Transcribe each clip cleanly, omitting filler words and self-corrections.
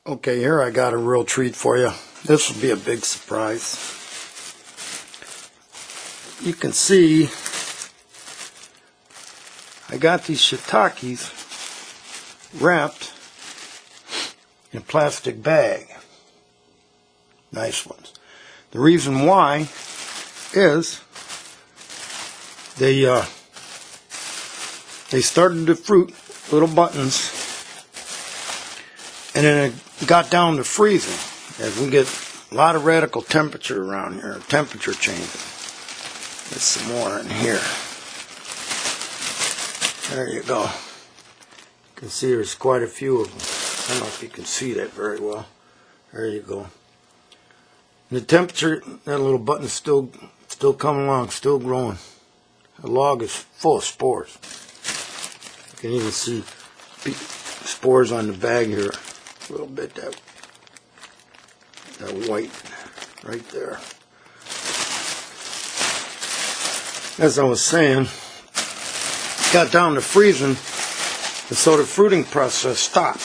Okay, here I got a real treat for you. This will be a big surprise. You can see I got these shiitakes wrapped in a plastic bag. Nice ones. The reason why is they started to fruit little buttons, and then it got down to freezing, as we get a lot of radical temperature around here, temperature changes. There's some more in here. There you go. You can see there's quite a few of them. I don't know if you can see that very well. There you go. And the temperature, that little button's still coming along, still growing. The log is full of spores. You can even see spores on the bag here. A little bit, that white right there. As I was saying, it got down to freezing, and so the fruiting process stopped.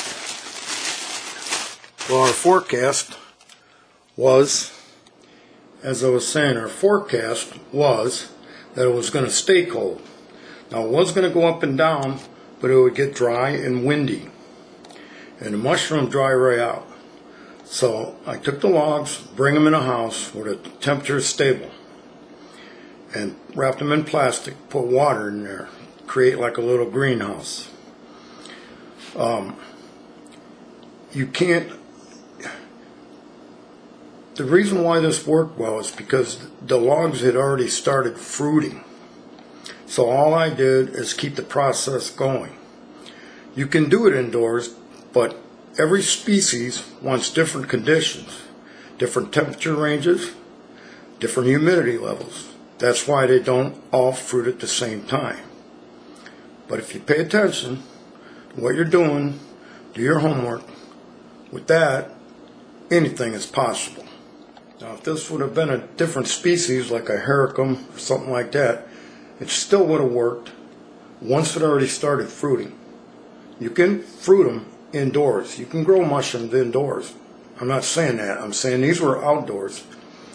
Well, our forecast was, as I was saying, our forecast was that it was going to stay cold. Now, it was going to go up and down, but it would get dry and windy, and the mushroom dry right out. So I took the logs, bring them in a house where the temperature is stable, and wrapped them in plastic, put water in there, create like a little greenhouse. You can't. The reason why this worked well is because the logs had already started fruiting. So all I did is keep the process going. You can do it indoors, but every species wants different conditions, different temperature ranges, different humidity levels. That's why they don't all fruit at the same time. But if you pay attention to what you're doing, do your homework, with that, anything is possible. Now, if this would have been a different species, like a hericum or something like that, it still would have worked once it already started fruiting. You can fruit them indoors. You can grow mushrooms indoors. I'm not saying that. I'm saying these were outdoors,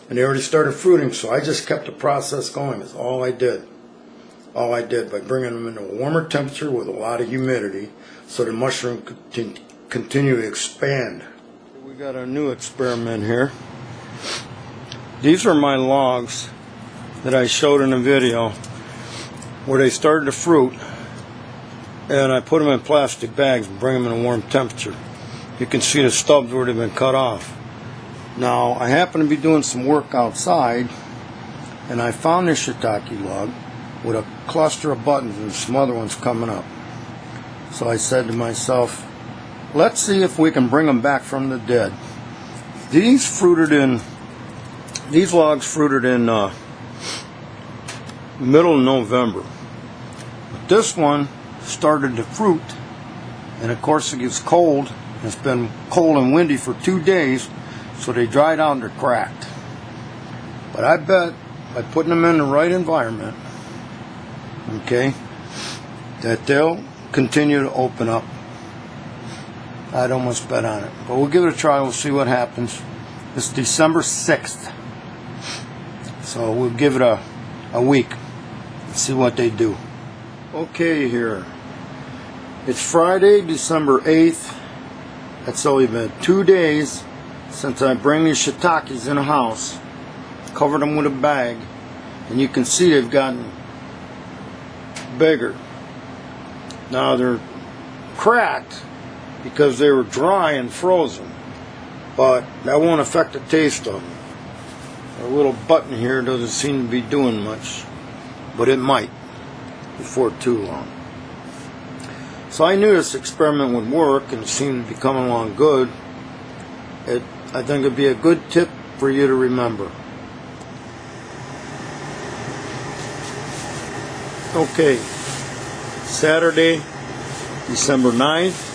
and they already started fruiting, so I just kept the process going. That's all I did. All I did by bringing them into a warmer temperature with a lot of humidity so the mushroom could continue to expand. We got a new experiment here. These are my logs that I showed in a video where they started to fruit, and I put them in plastic bags and bring them in a warm temperature. You can see the stubs where they've been cut off. Now, I happen to be doing some work outside, and I found this shiitake log with a cluster of buttons and some other ones coming up. So I said to myself, let's see if we can bring them back from the dead. These logs fruited in middle of November. But this one started to fruit, and of course it gets cold. It's been cold and windy for 2 days, so they dried out and they're cracked. But I bet by putting them in the right environment, okay, that they'll continue to open up. I'd almost bet on it. But we'll give it a try. We'll see what happens. It's December 6th. So we'll give it a week and see what they do. Okay, here. It's Friday, December 8th. It's only been 2 days since I bring these shiitakes in a house. Covered them with a bag. And you can see they've gotten bigger. Now they're cracked because they were dry and frozen, but that won't affect the taste of them. A little button here doesn't seem to be doing much, but it might before too long. So I knew this experiment would work, and it seemed to be coming along good. I think it'd be a good tip for you to remember. Okay, Saturday, December 9th.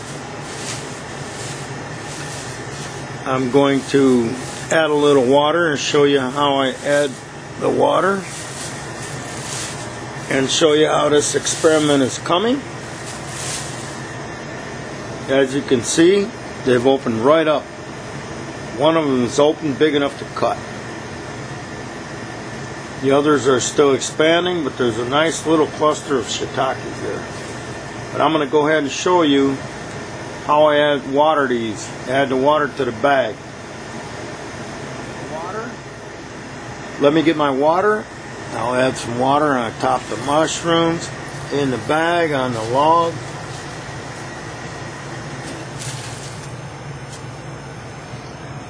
I'm going to add a little water and show you how I add the water and show you how this experiment is coming. As you can see, They've opened right up. One of them is open, big enough to cut. The others are still expanding, but there's a nice little cluster of shiitakes there. But I'm going to go ahead and show you how I add water to these. Add the water to the bag. Water. Let me get my water. I'll add some water on top of the mushrooms, in the bag, on the log.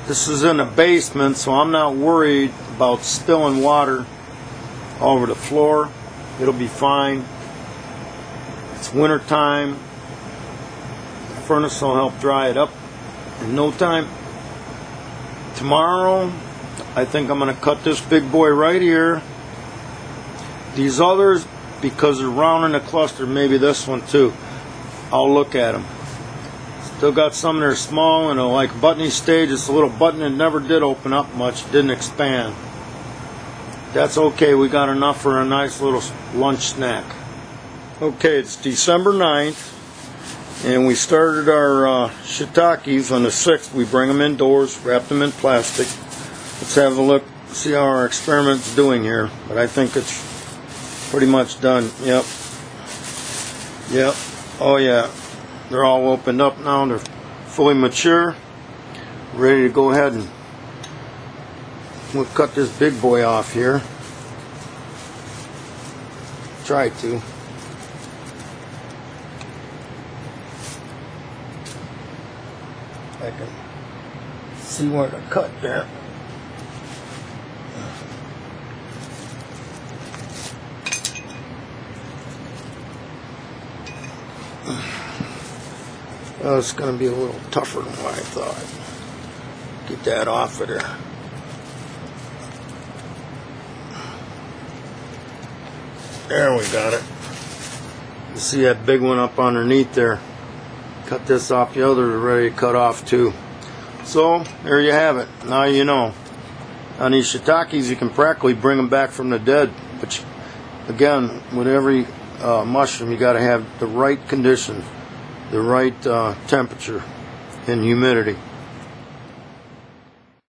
This is in the basement, so I'm not worried about spilling water all over the floor. It'll be fine. It's winter time. The furnace will help dry it up in no time. Tomorrow, I think I'm going to cut this big boy right here. These others, because they're round in the cluster, maybe this one too. I'll look at them. Still got some that are small and like buttony stage. It's a little button that never did open up much, didn't expand. That's okay, we got enough for a nice little lunch snack. Okay, it's December 9th, and we started our shiitakes on the 6th. We bring them indoors, wrap them in plastic. Let's have a look, see how our experiment's doing here. But I think it's pretty much done. Yep. Oh yeah. They're all opened up now. They're fully mature. Ready to go ahead and we'll cut this big boy off here. Try to. I can see where to cut there. Well, it's going to be a little tougher than what I thought. Get that off of there. There, we got it. You see that big one up underneath there. Cut this off. The others are ready to cut off too. So, there you have it. Now you know. On these shiitakes, you can practically bring them back from the dead. But again, with every mushroom, you got to have the right conditions, the right temperature and humidity.